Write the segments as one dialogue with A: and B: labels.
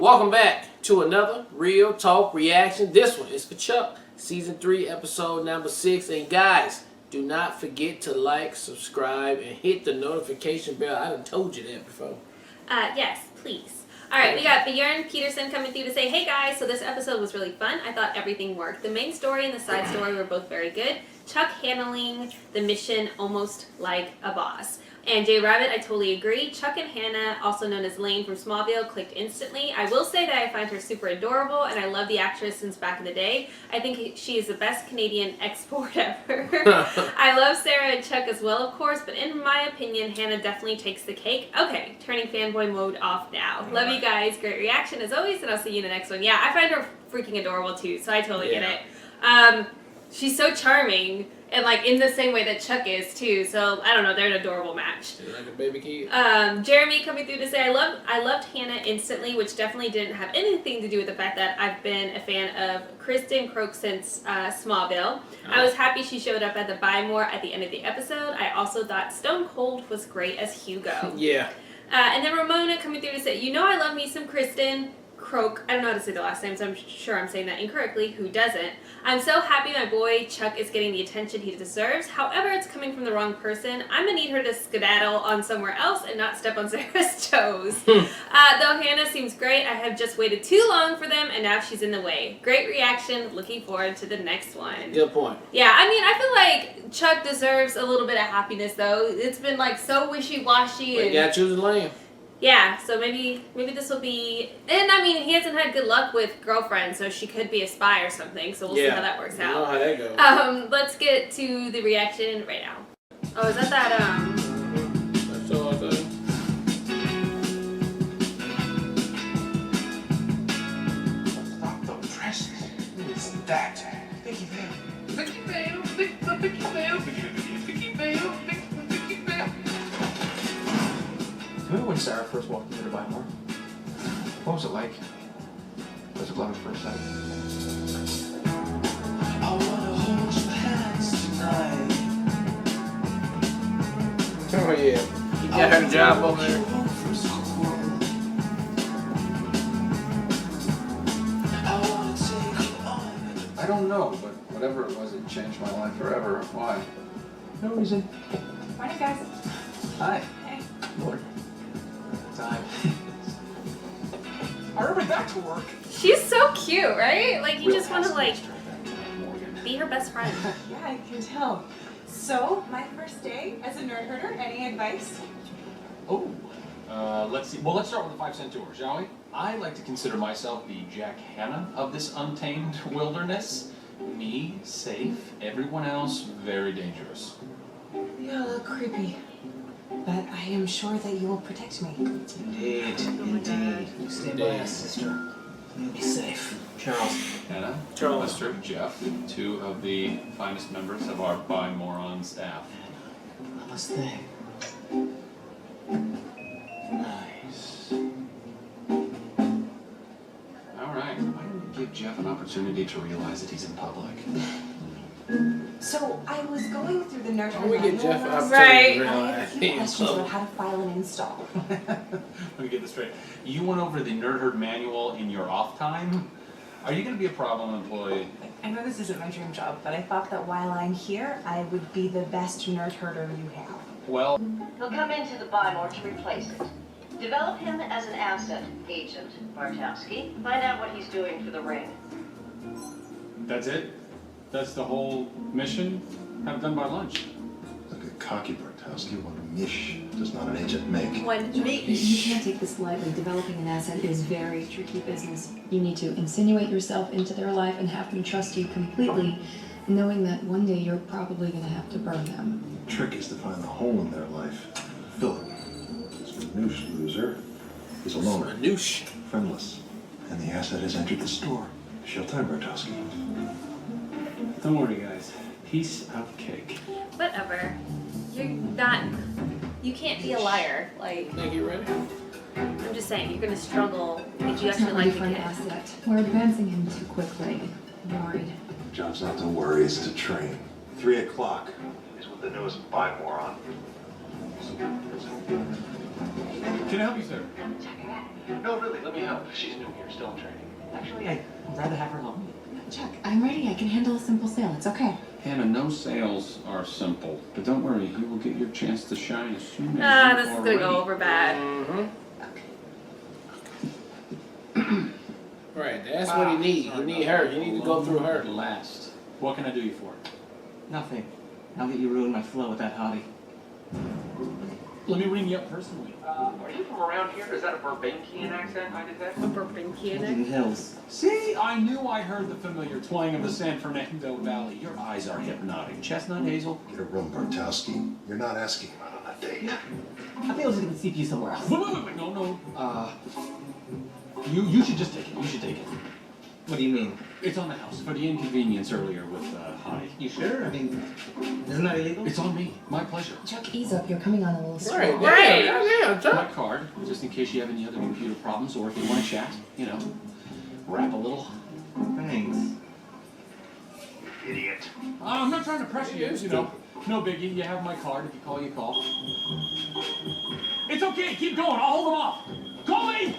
A: welcome back to another Real Talk reaction. This one is for Chuck, Season 3, Episode number 6. And guys, do not forget to like, subscribe, and hit the notification bell. I done told you that before.
B: Yes, please. Alright, we got Bjorn Peterson coming through to say, hey guys, so this episode was really fun. I thought everything worked. The main story and the side story were both very good. Chuck handling the mission almost like a boss. And Jay Rabbit, I totally agree. Chuck and Hannah, also known as Lane from Smallville, clicked instantly. I will say that I find her super adorable, and I love the actress since back in the day. I think she is the best Canadian export ever. I love Sarah and Chuck as well, of course, but in my opinion, Hannah definitely takes the cake. Okay, turning fanboy mode off now. Love you guys. Great reaction as always, and I'll see you in the next one. Yeah, I find her freaking adorable too, so I totally get it. She's so charming. And like in the same way that Chuck is too, so I don't know, they're an adorable match.
A: Like a baby kid.
B: Jeremy coming through to say I loved Hannah instantly, which definitely didn't have anything to do with the fact that I've been a fan of Kristen Croak since Smallville. I was happy she showed up at the Buy More at the end of the episode. I also thought Stone Cold was great as Hugo.
A: Yeah.
B: And then Ramona coming through to say, you know I love me some Kristen Croak. I don't know how to say the last name, so I'm sure I'm saying that incorrectly. Who doesn't? I'm so happy my boy Chuck is getting the attention he deserves. However, it's coming from the wrong person. I'm gonna need her to skedaddle on somewhere else and not step on Sarah's toes. Though Hannah seems great, I have just waited too long for them, and now she's in the way. Great reaction. Looking forward to the next one.
A: Good point.
B: Yeah, I mean, I feel like Chuck deserves a little bit of happiness, though. It's been like so wishy-washy.
A: But you gotta choose a lane.
B: Yeah, so maybe this will be... And, I mean, he hasn't had good luck with girlfriends, so she could be a spy or something, so we'll see how that works out.
A: Know how that goes.
B: Let's get to the reaction right now. Oh, is that
A: That's all I think.
C: Stop the presses. Who is that? Vicky Vale. Vicky Vale. Vicky Vale. Vicky Vale. Vicky Vale. Remember when Sarah first walked into the Buy More? What was it like? Was it love at first sight? I wanna hold your hands tonight.
A: Oh yeah. You got her job over there.
C: I don't know, but whatever it was, it changed my life forever. Why? No reason.
D: Morning, guys.
C: Hi.
D: Hey.
C: Lord. Time. I went back to work.
B: She's so cute, right? Like, you just want to, like, be her best friend.
D: Yeah, I can tell. So, my first day as a nerd herder, any advice?
E: Oh, let's see. Well, let's start with the 5-cent tour, shall we? I like to consider myself the Jack Hanna of this untamed wilderness. Me, safe. Everyone else, very dangerous.
D: You look creepy. But I am sure that you will protect me.
F: Indeed, indeed. You stay by us, sister. You'll be safe. Charles.
E: Hannah,
A: Charles.
E: Lester, Jeff, two of the finest members of our Buy Moron staff.
F: Namaste. Nice.
E: All right. Why don't you give Jeff an opportunity to realize that he's in public?
D: So, I was going through the nerd herder
A: We get Jeff
D: manual
A: an
D: last-
A: opportunity to
D: I have a
A: realize
D: few
A: he's
D: questions
A: so.
D: about how to file and install.
E: Let me get this straight. You went over the Nerd Herd manual in your off time? Are you going to be a problem employee?
D: I know this isn't my dream job, but I thought that while I'm here, I would be the best nerd herder you have.
E: Well,
G: He'll come into the Buy More to replace it. Develop him as an asset, Agent Bartowski. Find out what he's doing for the ring.
E: that's it? That's the whole mission? Have it done by lunch.
H: Look at cocky Bartowski. What a mish does not an agent make?
B: One
I: You can't take this lightly. Developing an asset is very tricky business. You need to insinuate yourself into their life and have them trust you completely, knowing that one day you're probably going to have to burn them.
H: The trick is to find the hole in their life. Fill it. This Manouche loser is a loner,
A: Manouche.
H: friendless, and the asset has entered the store. Showtime, Bartowski.
E: Don't worry, guys. Piece of cake.
B: Whatever. You're not... You can't be a liar. Like,
A: Think you ready?
B: I'm just saying, you're gonna struggle if you
I: It's
B: actually
I: not ready
B: like
I: for
B: the
I: an
B: kid.
I: asset. We're advancing him too quickly. I'm worried.
H: Job's not to worry, it's to train. 3 o'clock is what the newest Buy More on.
E: Can I help you, sir? No, really, let me help. She's new here, still in training.
F: Actually, I'd rather have her help me.
I: Chuck, I'm ready. I can handle a simple sale. It's okay.
J: Hannah, no sales are simple. But don't worry, you will get your chance to shine as soon as
B: This is gonna go over bad.
A: Right, that's what he needs. He need her. He need to go through her.
E: Last. What can I do you for?
F: Nothing. Now that you ruined my flow with that hottie.
E: Let me ring you up personally.
K: Are you from around here? Is that a Burbankian accent I detect?
B: A Burbankian.
F: In the hills.
E: See, I knew I heard the familiar twang of the San Fernando Valley. Your eyes are hypnotic. Chestnut hazel.
H: Get a room, Bartowski. You're not asking him out on a date.
F: I think I was just gonna CPU somewhere else.
E: Wait, no. You should just take it. You should take it.
F: What do you mean?
E: It's on the house for the inconvenience earlier with Hottie.
F: You sure? I mean, isn't that illegal?
E: It's on me. My pleasure.
I: Chuck, ease up. You're coming on a little strong.
A: Right. Yeah,
E: My
A: Chuck.
E: card, just in case you have any other computer problems or if you want to chat, rap a little.
F: Thanks.
K: Idiot.
E: I'm not trying to pressure you, No biggie, you have my card. If you call, you call. It's okay, keep going. I'll hold them off. Call me!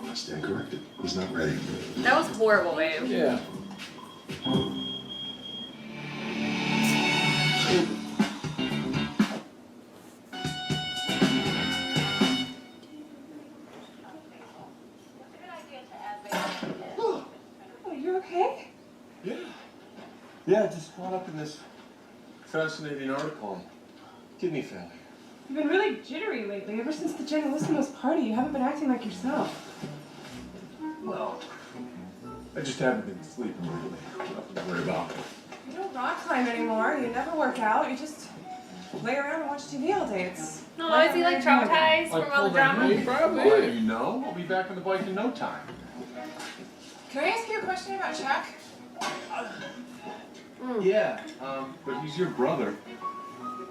H: I stand corrected. He's not ready.
B: That was horrible, babe.
A: Yeah.
D: Oh, you okay?
H: Yeah, I just caught up in this fascinating article on kidney failure.
D: You've been really jittery lately. Ever since the Generalissimus party, you haven't been acting like yourself.
H: Well, I just haven't been sleeping lately. Nothing to worry about.
D: You don't rock climb anymore. You never work out. You just lay around and watch TV all day. It's
B: No, is he like traumatized from all the drama?
A: He probably
H: Well,
A: is.
H: you know, I'll be back on the bike in no time.
D: Can I ask you a question about Chuck?
H: Yeah, but he's your brother.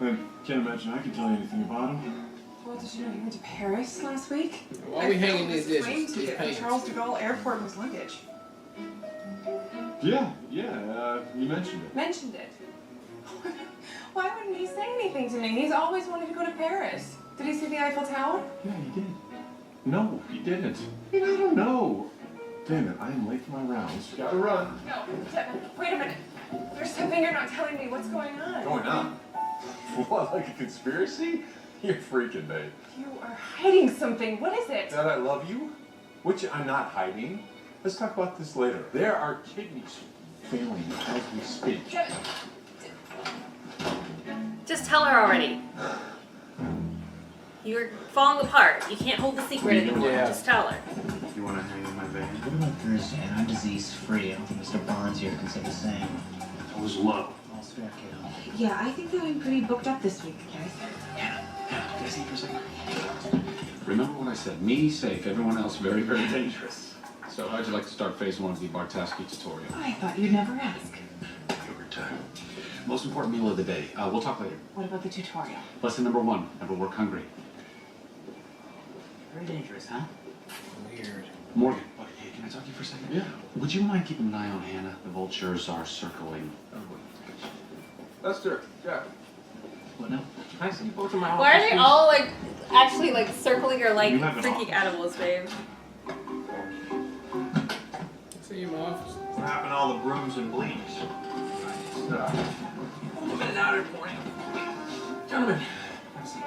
H: I can't imagine I can tell you anything about him.
D: Well, did you know he went to Paris last week?
A: Why we hanging these
D: His plane
A: dishes? These
D: ticket from
A: paintings.
D: Charles de Gaulle Airport was luggage.
H: Yeah, you mentioned it.
D: Mentioned it. Why wouldn't he say anything to me? He's always wanted to go to Paris. Did he see the Eiffel Tower?
H: Yeah, he did. No, he didn't. I don't know. Damn it, I am late for my rounds. Gotta run.
D: No, wait a minute. There's something you're not telling me. What's going on?
H: Going on? What, like a conspiracy? You're freaking, babe.
D: You are hiding something. What is it?
H: That I love you? Which I'm not hiding. Let's talk about this later. There are kidneys failing as we speak.
B: Just tell her already. You're falling apart. You can't hold the secret anymore.
A: Yeah.
B: Just tell her.
H: You want to hang in my van?
F: What about Thursday? And I'm disease-free. I don't think Mr. Bonds here can say the same.
H: I was low.
F: All fair, kiddo.
D: Yeah, I think that I'm pretty booked up this week, guys.
E: Can I see you for a second? Remember what I said. Me, safe. Everyone else, very, very dangerous. So how'd you like to start phase 1 of the Bartowski tutorial?
D: I thought you'd never ask.
H: Every time.
E: Most important meal of the day. We'll talk later.
D: What about the tutorial?
E: Lesson number 1, never work hungry.
F: Very dangerous, huh?
A: Weird.
E: Morgan, hey, can I talk to you for a second?
H: Yeah.
E: Would you mind keeping an eye on Hannah? The vultures are circling.
H: Lester, Jack.
F: What now?
K: Can I see both of my
B: Why are they
K: please?
B: all like actually like circling or like
H: You have an
B: freaking animals, babe?
A: See you in my office.
K: What happened to all the brooms and bleach? I'm in out of point. Gentlemen, have a seat.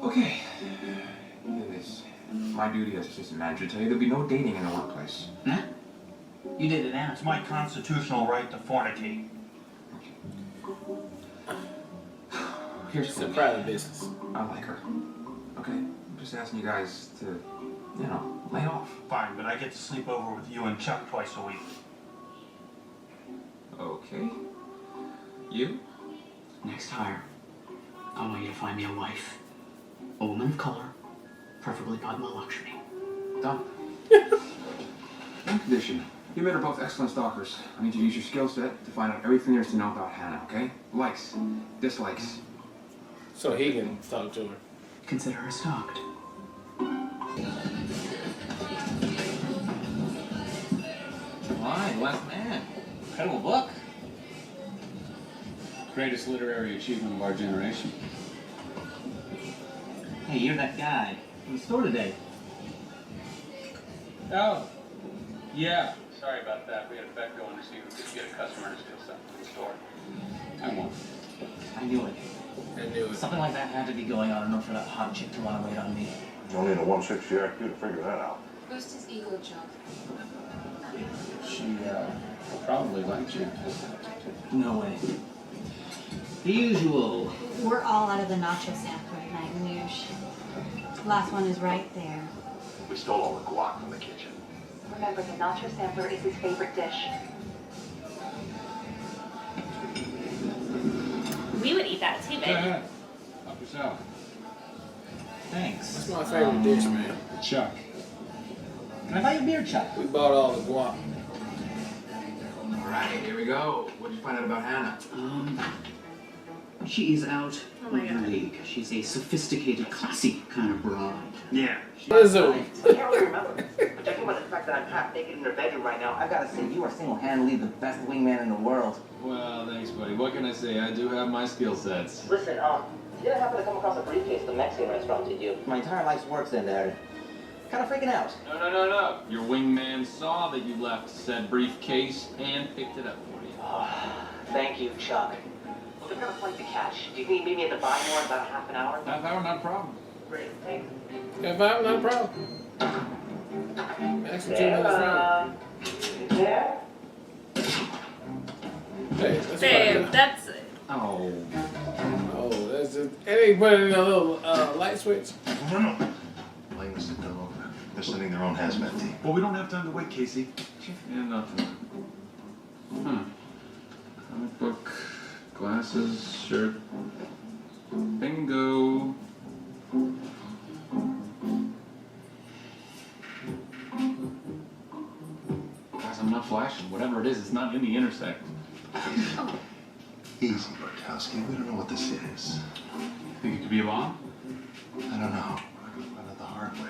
K: Okay. It is my duty as assistant manager to tell you there'll be no dating in the workplace.
F: Huh? You did it now.
K: It's my constitutional right to fornicate. Here's
A: It's
K: the
A: a
K: thing.
A: private business.
K: I like her. Okay? I'm just asking you guys to, lay off.
L: Fine, but I get to sleep over with you and Chuck twice a week.
K: Okay. You?
F: Next hire, I want you to find me a wife. A woman of color, preferably Padma Lakshmi.
K: Done. One condition. You men are both excellent stalkers. I need you to use your skill set to find out everything there is to know about Hannah, okay? Likes, dislikes.
A: So he can talk to her.
F: Consider her stalked.
K: Fine, left man. Kind of a book.
J: Greatest literary achievement of our generation.
M: Hey, you're that guy in the store today.
J: Oh. Yeah. Sorry about that. We had a bet going to see if we could get a customer to steal something from the store. I won.
M: I knew it.
A: I knew it.
M: Something like that had to be going on in order for that hot chick to want to wait on me.
H: You don't need a 160 IQ to figure that out.
I: Boost his ego, Chuck.
J: She, probably likes you.
M: No way. The usual.
N: We're all out of the nacho sampler tonight, Noosh. Last one is right there.
C: We stole all the guac from the kitchen.
D: Remember, the nacho sampler is his favorite dish.
B: We would eat that too,
J: Go
B: babe.
J: ahead. Help yourself.
M: Thanks.
A: That's my favorite dish, man.
J: Chuck.
M: Can I buy you a beer, Chuck?
A: We bought all the guac.
K: Alright, here we go. What did you find out about Hannah?
F: She is out
B: Oh
F: of
B: my
F: her
B: God.
F: league. She's a sophisticated, classy kind of broad.
M: Yeah.
A: Lizzo.
O: I can't really remember. But judging by the fact that I'm half naked in her bedroom right now, I've got to say you are single-handedly the best wingman in the world.
E: Well, thanks, buddy. What can I say? I do have my skill sets.
O: Listen, did I happen to come across a briefcase at the Mexican restaurant, did you? My entire life's work's in there. Kind of freaking out.
E: No. Your wingman saw that you left said briefcase and picked it up for you.
O: Thank you, Chuck. Look, I've got a flight to catch. Do you think you meet me at the Buy More in about a half an hour?
E: Half hour, not a problem.
O: Great, thanks.
A: If I'm not a problem. Actually, 2 minutes from.
O: There?
A: Hey, that's
B: Babe,
A: fine.
B: that's
E: Oh.
A: Oh, that's it. It ain't put in a little light switch.
C: No. Blameless to come over. They're sending their own hazmat team.
H: Well, we don't have time to wait, Casey.
J: Yeah, nothing. Comic book, glasses, shirt. Bingo. Guys, I'm not flashing. Whatever it is, it's not in the intersection.
C: Easy, Bartowski. We don't know what this is.
J: Think it could be a bomb?
C: I don't know. We're gonna find out the hard way.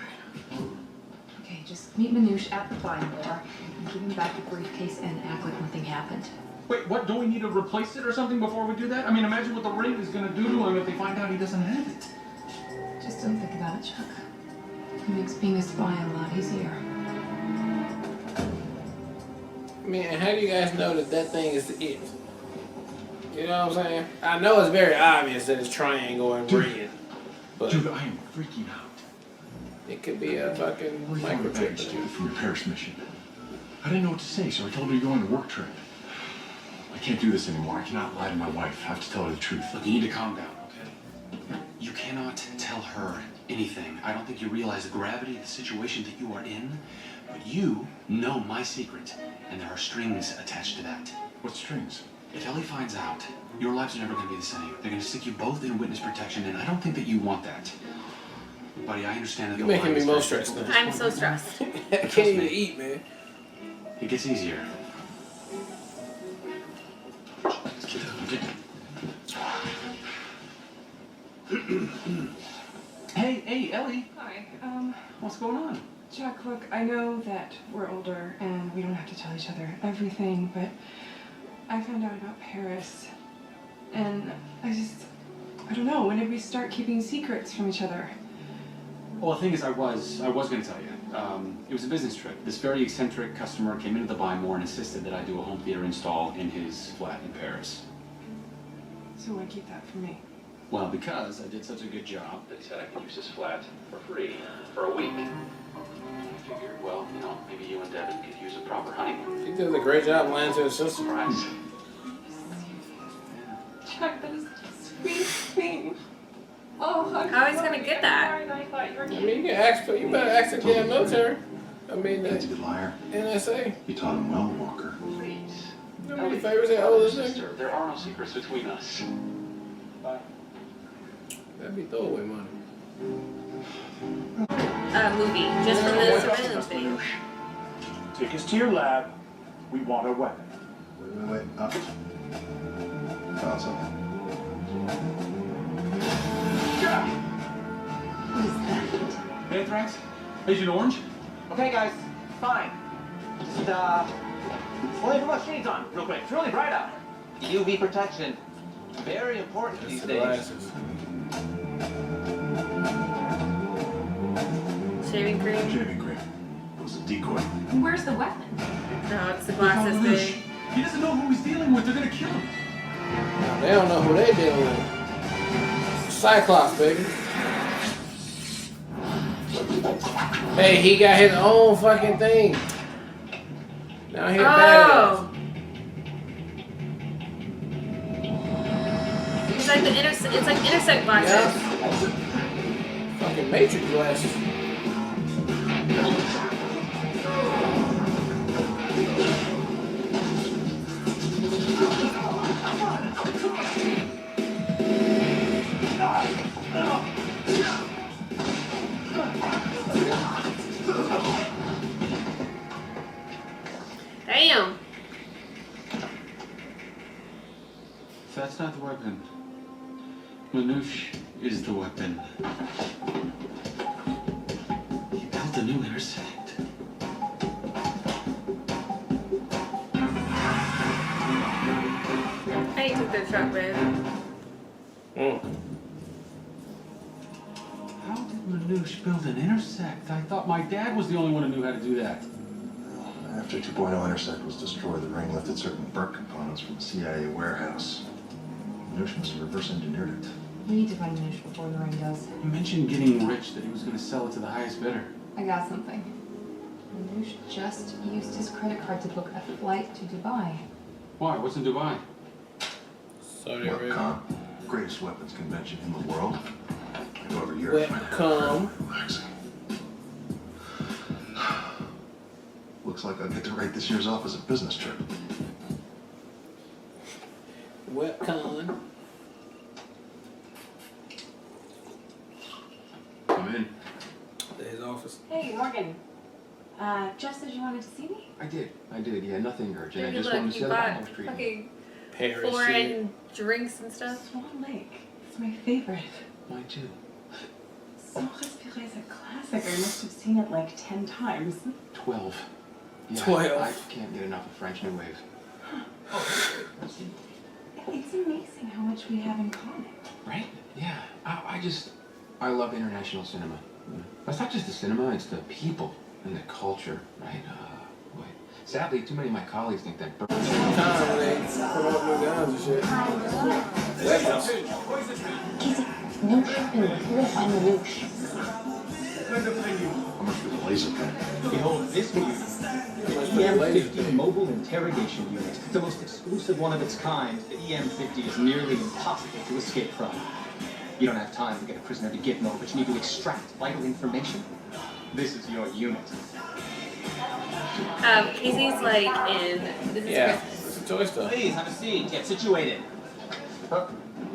I: Okay, just meet Manouche at the fine bar and give him back the briefcase and act like nothing happened.
E: Wait, what? Don't we need to replace it or something before we do that? I mean, imagine what the ring is going to do to him if they find out he doesn't have it.
I: Just don't think about it, Chuck. It makes being a spy a lot easier.
A: Man, how do you guys know that that thing is it? You know what I'm saying? I know it's very obvious that it's triangle and red, but
H: Dude, I am freaking out.
A: it could be a fucking
H: Where are you going bags,
A: microchip.
H: dude, from your Paris mission? I didn't know what to say, so I told her you're going on a work trip. I can't do this anymore. I cannot lie to my wife. I have to tell her the truth.
J: Look, you need to calm down, okay? You cannot tell her anything. I don't think you realize the gravity of the situation that you are in, but you know my secret, and there are strings attached to that.
H: What strings?
J: If Ellie finds out, your lives are never going to be the same. They're going to stick you both in witness protection, and I don't think that you want that. Buddy, I understand that
A: You're
J: the
A: making
J: line
A: me
J: is
A: more
J: very
A: stressed
J: difficult
A: now.
J: at
B: I'm
J: this
B: so
J: point.
B: stressed.
A: I can't even eat, man.
J: It gets easier. Hey, Ellie.
D: Hi.
J: What's going on?
D: Chuck, look, I know that we're older and we don't have to tell each other everything, but I found out about Paris. And I don't know, when did we start keeping secrets from each other?
J: Well, the thing is, I was going to tell you. It was a business trip. This very eccentric customer came into the Buy More and insisted that I do a home theater install in his flat in Paris.
D: So why keep that from me?
J: Well, because I did such a good job that he said I could use his flat for free for a week. I figured, well, you know, maybe you and Devin could use a proper honeymoon.
A: He did a great job lying to his sister.
J: Surprise.
D: Chuck, that is the sweetest thing. Oh, I'm
B: How is he
D: so
B: gonna get that?
D: sorry, I thought you were
A: I mean, you can ask for. You better ask the damn military. I mean,
C: He's a good liar.
A: NSA.
C: You taught him well, Walker.
J: Please.
A: How many favors that oldest nigga?
J: Sister, there are no secrets between us. Bye.
A: That'd be throwaway money.
B: Movie, just from the surveillance video.
L: Take us to your lab. We want a weapon.
C: Wait. Up. Found something.
I: What is that?
E: Anthrax? Agent Orange?
O: Okay, guys, fine. Just, let me put my shades on real quick. It's really bright out. UV protection. Very important these
A: The
O: days.
A: glasses.
B: Shaving cream.
H: Shaving cream. It was a decoy.
N: Where's the weapon?
B: No, it's the glasses thing.
E: He doesn't know who he's dealing with. They're gonna kill him.
A: They don't know who they dealing with. Cyclops, baby. Hey, he got his own fucking thing. Now he a badass.
B: It's like the it's like intersect glasses.
A: Yeah. Fucking Matrix glasses.
B: Damn.
J: That's not the weapon. Manouche is the weapon. He built a new intersect.
B: I took their truck, babe.
J: How did Manouche build an intersect? I thought my dad was the only one who knew how to do that.
H: After 2.0 Intersect was destroyed, the ring lifted certain burnt components from the CIA warehouse. Manouche must have reverse engineered it.
I: We need to find Nacho before the ring does.
J: You mentioned getting rich, that he was going to sell it to the highest bidder.
I: I got something. Nacho just used his credit card to book a flight to Dubai.
J: Why? What's in Dubai?
A: Saudi Arabia.
H: WebCon, greatest weapons convention in the world. I go every year. I find it
A: Webcom.
H: relaxing. Looks like I'll get to write this year's off as a business trip.
A: Webcon.
J: Come in.
A: His office.
N: Hey, Morgan. Jeff said you wanted to see me?
K: I did. Yeah, nothing urgent. I
B: Maybe
K: just
B: look,
K: wanted to
B: you
K: see how the
B: bought
K: Bible was treating me.
B: fucking
A: Paris
B: foreign drinks and stuff.
D: Swan Lake. It's my favorite.
K: Mine too.
D: Sans Respirer is a classic. I must have seen it like 10 times.
K: 12. Yeah,
A: 12.
K: I can't get enough of French New Wave.
D: It's amazing how much we have in common.
K: Right? Yeah. I love international cinema. It's not just the cinema, it's the people and the culture, right? Boy. Sadly, too many of my colleagues think that.
A: Time when they promote new guns and shit. Weapons.
I: No shipping. We'll find Manouche.
H: How much for the laser pen?
M: Behold this unit. The EM-50 Mobile Interrogation Unit. The most exclusive one of its kind. The EM-50 is nearly impossible to escape from. You don't have time to get a prisoner to Gitmo, but you need to extract vital information. This is your unit.
B: Casey's like in. This is
A: Yeah,
B: Christmas.
A: it's a toy stuff.
O: Please have a seat. Get situated.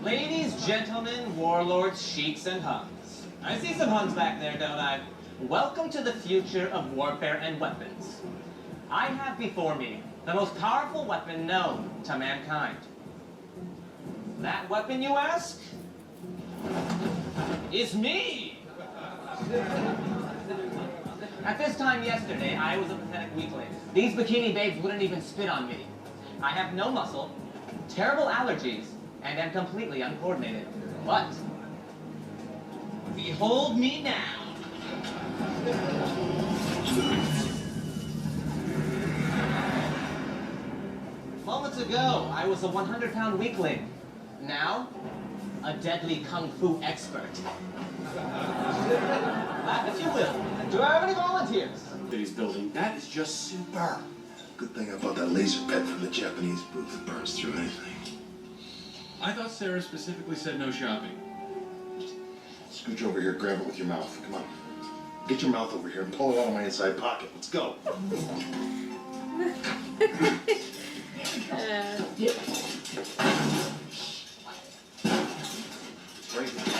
O: Ladies, gentlemen, warlords, sheiks, and huns. I see some huns back there, don't I? Welcome to the future of warfare and weapons. I have before me the most powerful weapon known to mankind. That weapon, you ask? Is me! At this time yesterday, I was a pathetic weakling. These bikini babes wouldn't even spit on me. I have no muscle, terrible allergies, and am completely uncoordinated. But, behold me now. Moments ago, I was a 100-pound weakling. Now, a deadly kung fu expert. Laugh if you will. Do I have any volunteers?
J: That he's building. That is just super.
H: Good thing I bought that laser pen from the Japanese booth that burns through anything.
J: I thought Sarah specifically said no shopping.
H: Scooch over here, grab it with your mouth. Come on. Get your mouth over here and pull it out of my inside pocket. Let's go. Right here.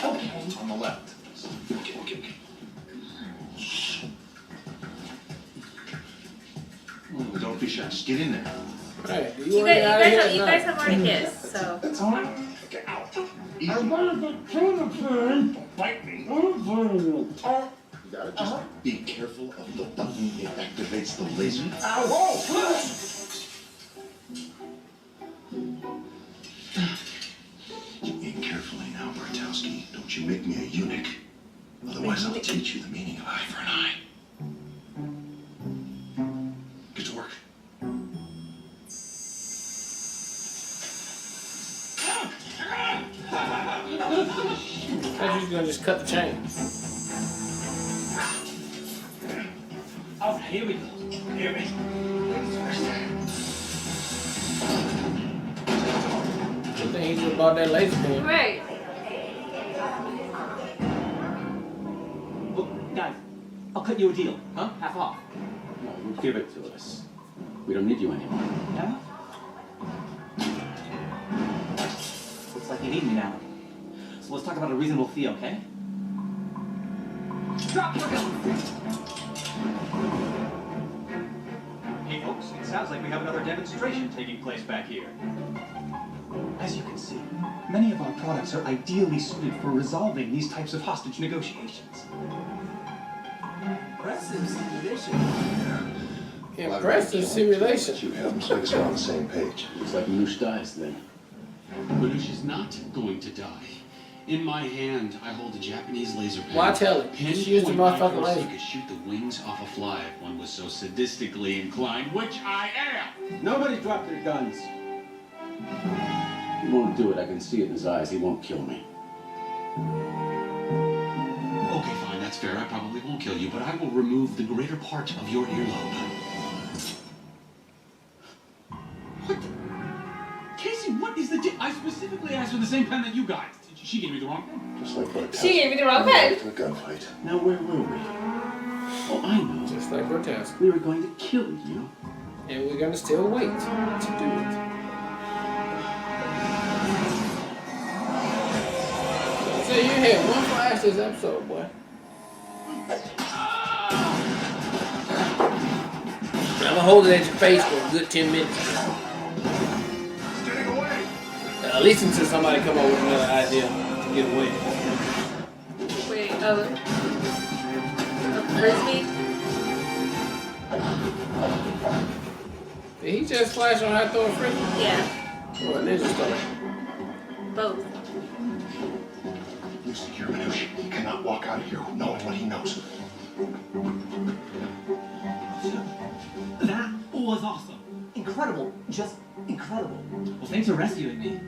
I: Okay.
H: On the left. Okay. Oh, don't be shy. Just get in there.
A: Hey,
B: You guys have already kissed, so.
H: That's all right. Okay, out. Easy.
L: I'm gonna get tuna fish.
H: Bite me. You gotta just be careful of the button. It activates the laser. you make me a eunuch. Otherwise, I'll teach you the meaning of eye for an eye. Get to work.
A: I thought you was gonna just cut the chain.
M: Alright, here we go. Here we go.
A: Good thing he just bought that laser pen.
B: Right.
O: Look, guys, I'll cut you a deal, huh? Half off.
J: No, you give it to us. We don't need you anymore.
O: Yeah? Looks like you need me now. So let's talk about a reasonable fee, okay? Drop your gun! Hey folks, it sounds like we have another demonstration taking place back here. As you can see, many of our products are ideally suited for resolving these types of hostage negotiations.
A: Impressive simulation. Impressive simulation.
H: Looks like we're on the same page.
J: Looks like Manouche dies then. Manouche is not going to die. In my hand, I hold a Japanese laser pen.
A: Why tell it? Just use the motherfucking laser.
J: You could shoot the wings off a fly if one was so sadistically inclined, which I am.
F: Nobody drop their guns.
J: He won't do it. I can see it in his eyes. He won't kill me. Okay, fine. That's fair. I probably won't kill you, but I will remove the greater part of your earlobe. What the? Casey, what is the deal? I specifically asked for the same pen that you guys. She gave me the wrong pen.
H: Just like Bartowski.
B: She gave me the wrong pen.
H: A gunfight.
J: Now, where were we? Oh, I know.
A: Just like Bartowski.
J: We were going to kill you.
A: And we're gonna still wait to do it. So you had one flash this episode, boy. I'm gonna hold it at your face for a good 10 minutes.
C: Getting away.
A: At least until somebody come up with another idea to get away.
B: Wait, a frisbee?
A: Did he just flash on how to throw a frisbee?
B: Yeah.
A: Or a ninja star?
B: Both.
H: You secure Manouche. He cannot walk out of here knowing what he knows.
O: That was awesome. Incredible. Just incredible. Well, thanks for rescuing me.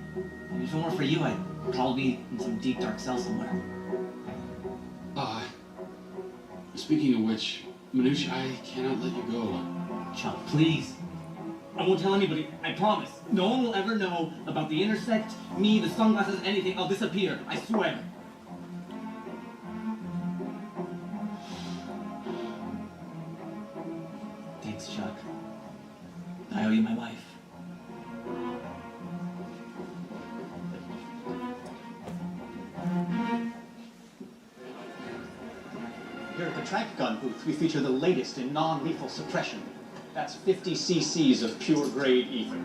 O: If it weren't for you, I'd probably be in some deep, dark cell somewhere.
J: Speaking of which, Manouche, I cannot let you go.
O: Chuck, please. I won't tell anybody, I promise. No one will ever know about the intersect, me, the sunglasses, anything. I'll disappear. I swear. Thanks, Chuck. I owe you my life. Here at the track gun booth, we feature the latest in non-lethal suppression. That's 50 cc's of pure grade ether.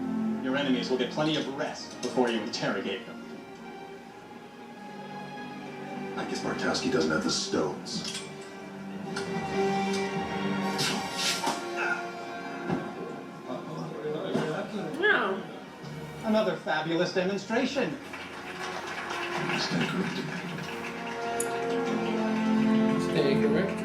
O: Your enemies will get plenty of rest before you interrogate them.
H: I guess Bartowski doesn't have the stones.
B: No.
O: Another fabulous demonstration.
H: Stay corrected.
A: Stay correct.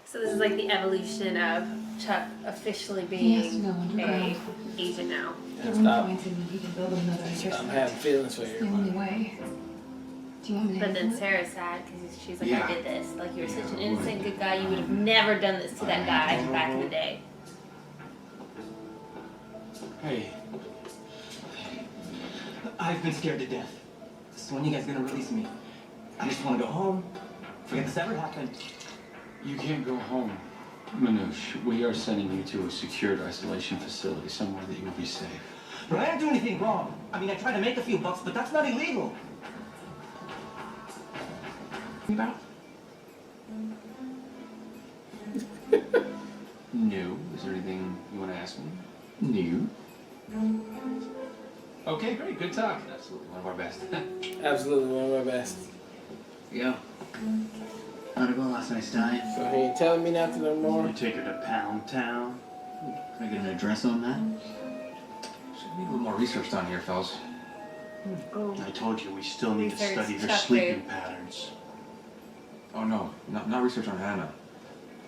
B: So this is like the evolution of Chuck officially
I: He has to
B: being
I: know underground.
B: a agent now.
I: There
A: Stop.
I: were points in he can build another
A: I'm having feelings for
I: It's the
A: you.
I: only way. Do you want me to
B: But then
I: handle it?
B: Sarah's sad because she's like,
H: Yeah.
B: I did this. Like, you were such an innocent, good guy. You would have never done this to that guy back in the day.
J: Hey,
O: I've been scared to death. So when you guys gonna release me? I just want to go home. Forget this ever happened.
J: you can't go home. Manouche, we are sending you to a secured isolation facility, somewhere that you will be safe.
O: But I didn't do anything wrong. I mean, I tried to make a few bucks, but that's not illegal.
J: About? No. Is there anything you want to ask me? No. Okay, great. Good talk. Absolutely one of our best.
A: Absolutely one of our best.
F: Yeah. How'd it go last night's time?
A: So he ain't telling me nothing no more.
F: You take her to Pound Town. Can I get an address on that?
K: Should need a little more research done here, fellas.
B: Oh.
J: I told you we still need to
B: Research
J: study her
B: Chuck,
J: sleeping
B: babe.
J: patterns.
K: Oh no, not research on Hannah.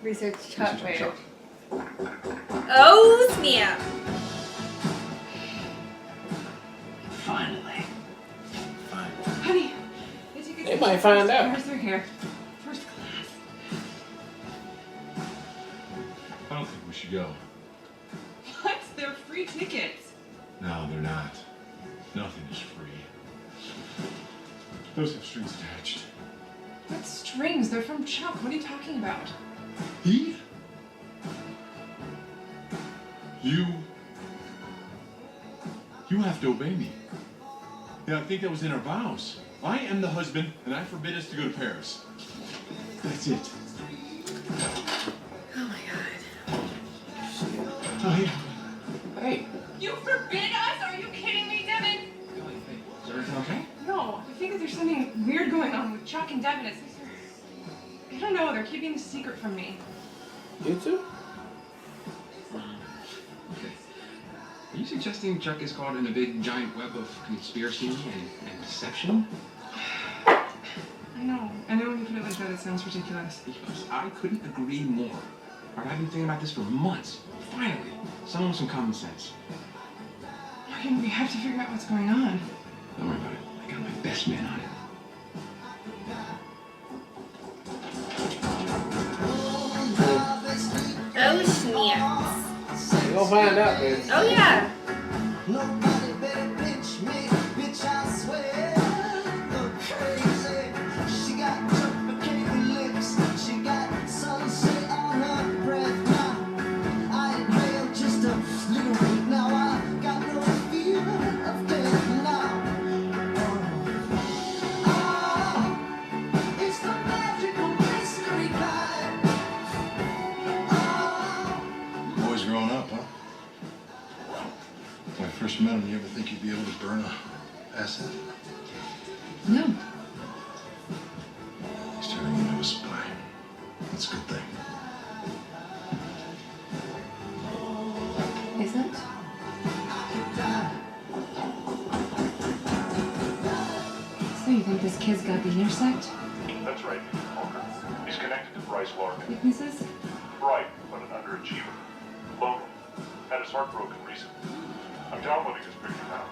B: Research Chuck,
K: Research on
B: babe.
K: Chuck.
B: Oh, snap.
F: Finally.
D: Honey, the tickets
A: They might find out.
D: Paris are here. First class.
C: I don't think we should go.
D: What? They're free tickets.
C: No, they're not. Nothing is free. Those have strings attached.
D: What strings? They're from Chuck. What are you talking about?
C: He? You have to obey me. Yeah, I think that was in our vows. I am the husband, and I forbid us to go to Paris. That's it.
B: Oh my god.
K: Hey,
D: You forbid us? Are you kidding me, Devin?
K: is everything okay?
D: No, I think that there's something weird going on with Chuck and Devin. I don't know. They're keeping the secret from me.
A: You too?
K: Okay. Are you suggesting Chuck is caught in a big giant web of conspiracy and deception?
D: I know when you put it like that, it sounds ridiculous.
K: Because I couldn't agree more. All right, I've been thinking about this for months. Finally, someone with some common sense.
D: Morgan, we have to figure out what's going on.
K: Don't worry about it. I got my best man on it.
B: Oh, snaps.
A: You gonna find out, baby.
B: Oh, yeah.
P: Nobody better bitch me, bitch, I swear. Go crazy. She got Jupiter lips. She got sunset on her breath. Now I inhale just a little bit. Now I got no fear of death now. Oh, it's the magical mystery kind. Oh.
H: Boy's grown up, huh? When I first met him, you ever think you'd be able to burn a asset?
I: No.
H: He's turning into a spy. That's a good thing.
I: Isn't? So you think this kid's got the intersect?
L: That's right, Walker. He's connected to Bryce Larkin.
I: Weaknesses?
L: Bright, but an underachiever. Lonely. Had his heart broken recently. I'm downloading his picture now.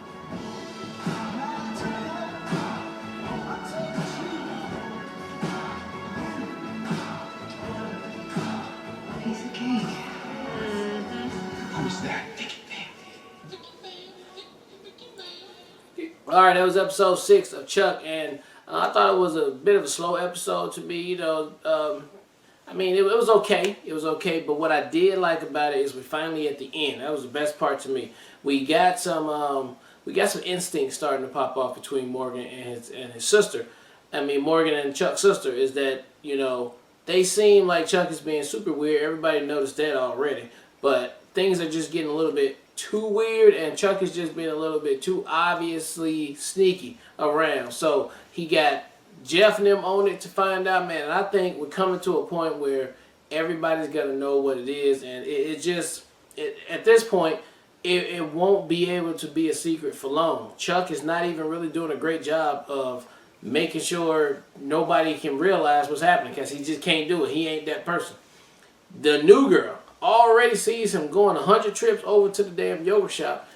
I: Piece of cake.
K: Who's that?
A: All right, that was episode 6 of Chuck, and I thought it was a bit of a slow episode to me. You know, I mean, it was okay. It was okay, but what I did like about it is we finally at the end. That was the best part to me. We got some instincts starting to pop off between Morgan and his sister. I mean, Morgan and Chuck's sister is that, you know, they seem like Chuck is being super weird. Everybody noticed that already, but things are just getting a little bit too weird, and Chuck is just being a little bit too obviously sneaky around. So he got Jeff and them on it to find out, man. And I think we're coming to a point where everybody's gonna know what it is, and at this point, it won't be able to be a secret for long. Chuck is not even really doing a great job of making sure nobody can realize what's happening, because he just can't do it. He ain't that person. The new girl already sees him going 100 trips over to the damn yoga shop.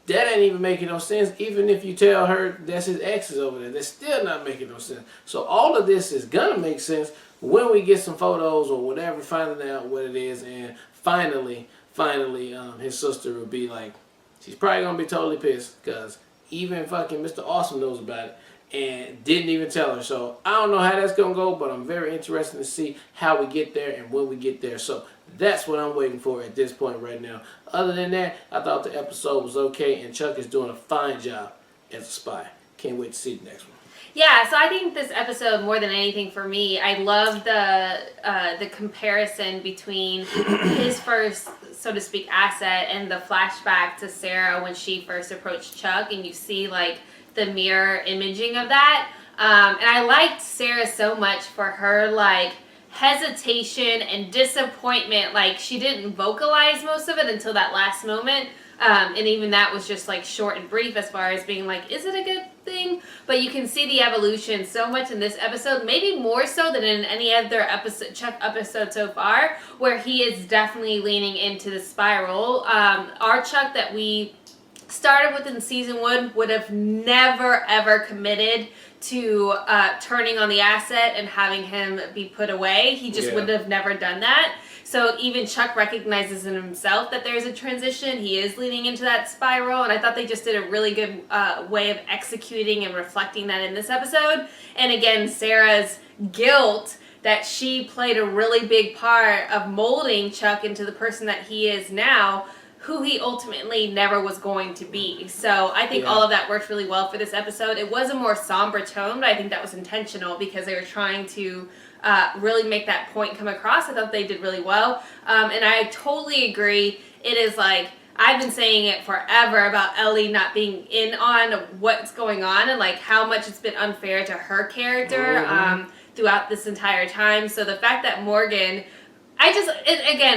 A: That ain't even making no sense. Even if you tell her that's his exes over there, that's still not making no sense. So all of this is gonna make sense when we get some photos or whatever, finding out what it is, and finally, his sister will be like, she's probably gonna be totally pissed, because even fucking Mr. Awesome knows about it and didn't even tell her. So I don't know how that's gonna go, but I'm very interested to see how we get there and when we get there. So that's what I'm waiting for at this point right now. Other than that, I thought the episode was okay, and Chuck is doing a fine job as a spy. Can't wait to see the next one.
B: Yeah, so I think this episode, more than anything for me, I love the comparison between his first, so to speak, asset and the flashback to Sarah when she first approached Chuck, and you see like the mirror imaging of that. And I liked Sarah so much for her like hesitation and disappointment. Like she didn't vocalize most of it until that last moment. And even that was just like short and brief as far as being like, is it a good thing? But you can see the evolution so much in this episode, maybe more so than in any other Chuck episode so far, where he is definitely leaning into the spiral. Our Chuck that we started with in season 1 would have never ever committed to turning on the asset and having him be put away. He just would have never done that. So even Chuck recognizes in himself that there's a transition. He is leaning into that spiral, and I thought they just did a really good way of executing and reflecting that in this episode. And again, Sarah's guilt that she played a really big part of molding Chuck into the person that he is now, who he ultimately never was going to be. So I think all of that worked really well for this episode. It was a more somber tone, but I think that was intentional because they were trying to really make that point come across. I thought they did really well. And I totally agree. It is like, I've been saying it forever about Ellie not being in on what's going on and like how much it's been unfair to her character throughout this entire time. So the fact that Morgan,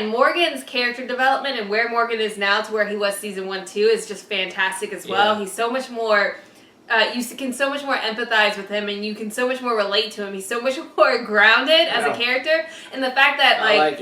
B: Morgan's character development and where Morgan is now to where he was season 1, 2 is just fantastic as well. He's so much more, you can so much more empathize with him and you can so much more relate to him. He's so much more grounded as a character. And the fact that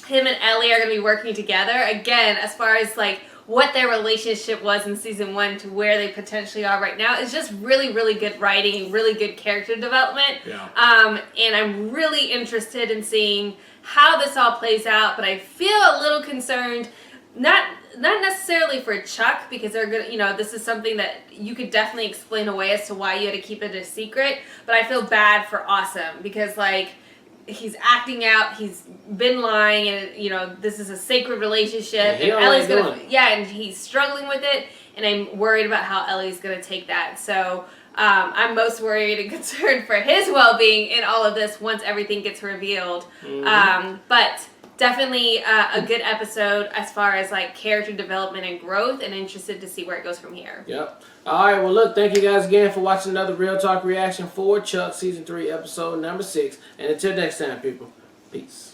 B: him and Ellie are going to be working together, again, as far as like what their relationship was in season 1 to where they potentially are right now is just really, really good writing, really good character development. And I'm really interested in seeing how this all plays out, but I feel a little concerned, not necessarily for Chuck, because they're gonna, this is something that you could definitely explain away as to why you had to keep it a secret, but I feel bad for Awesome, because like, he's acting out, he's been lying, and this is a sacred relationship, and Ellie's gonna, and he's struggling with it, and I'm worried about how Ellie's gonna take that, so I'm most worried and concerned for his well-being in all of this once everything gets revealed. But definitely a good episode as far as like character development and growth, and interested to see where it goes from here.
A: Yep. All right. Well, look, thank you guys again for watching another Real Talk reaction for Chuck Season 3, Episode number 6. And until next time, people, peace.